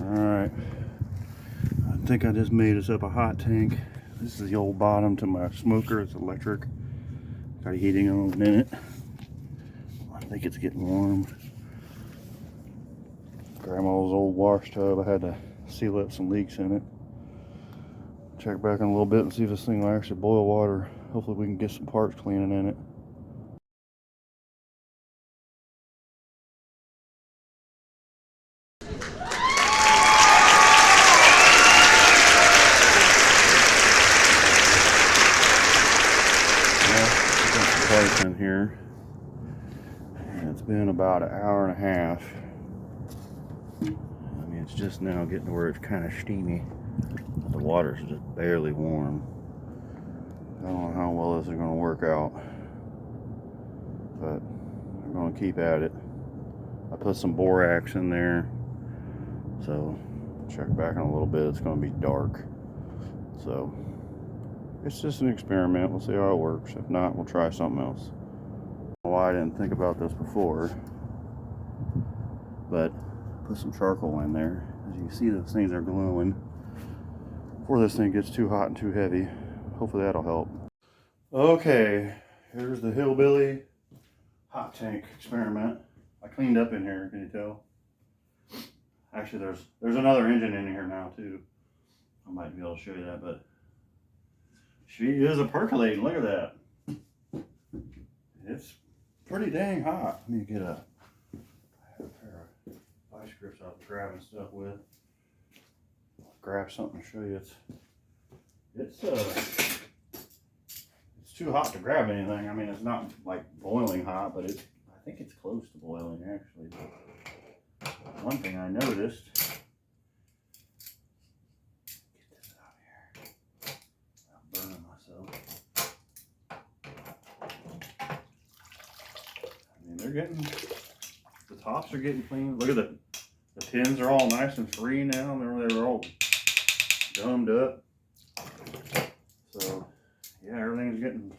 Alright, I think I just made us up a hot tank. This is the old bottom to my smoker. It's electric. Got a heating on in it. I think it's getting warm. Grandma's old wash tub. I had to seal up some leaks in it. Check back in a little bit and see if this thing will actually boil water. Hopefully we can get some parts cleaning in it. Parts in here, and it's been about an hour and a half. I mean, it's just now getting to where it's kind of steamy. The water's just barely warm. I don't know how well this is going to work out, but I'm going to keep at it. I put some borax in there, so check back in a little bit. It's going to be dark, so it's just an experiment. We'll see how it works. If not, we'll try something else. Why I didn't think about this before, but put some charcoal in there. As you can see, those things are glowing before this thing gets too hot and too heavy. Hopefully that'll help. Okay, here's the hillbilly hot tank experiment. I cleaned up in here, can you tell? Actually, there's another engine in here now too. I might be able to show you that, but she is a percolating. Look at that. It's pretty dang hot. Let me get I have a pair of vice grips I'll be grabbing stuff with. I'll grab something to show you. It's too hot to grab anything. I mean, it's not like boiling hot, but I think it's close to boiling actually. But one thing I noticed. They're getting, the tops are getting clean. Look at the pins are all nice and free now. They were all gummed up. So yeah, everything's getting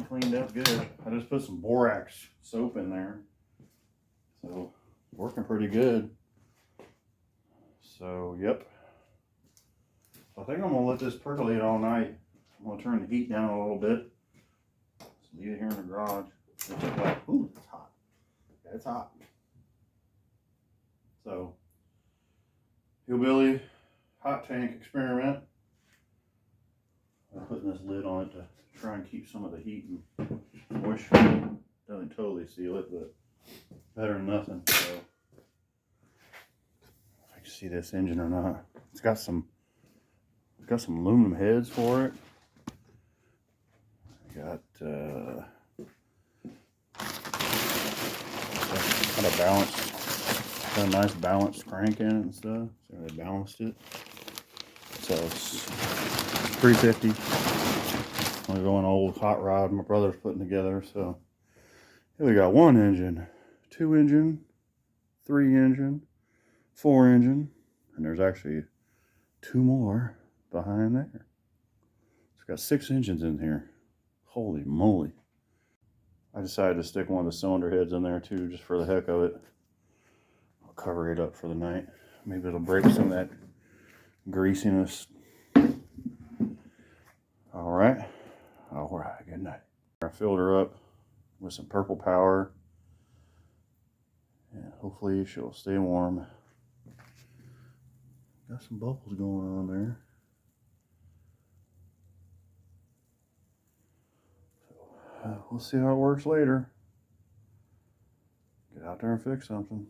cleaned up good. I just put some borax soap in there. So working pretty good. So yep. I think I'm gonna let this percolate all night. I'm gonna turn the heat down a little bit. Just leave it here in the garage. Ooh, it's hot. Yeah, it's hot. So, hillbilly hot tank experiment. I'm putting this lid on it to try and keep some of the heat and moisture. Doesn't totally seal it, but better than nothing. So, if I can see this engine or not. It's got some aluminum heads for it. I got got a nice balanced crank in it and stuff. So they balanced it. So it's 350. I'm going old hot rod my brother's putting together. So here we got 1 engine, 2 engine, 3 engine, 4 engine, and there's actually 2 more behind there. It's got 6 engines in here. Holy moly. I decided to stick one of the cylinder heads in there too, just for the heck of it. I'll cover it up for the night. Maybe it'll break some of that greasiness. Alright, good night. I filled her up with some purple power, and hopefully she'll stay warm. Got some bubbles going on there. We'll see how it works later. Get out there and fix something.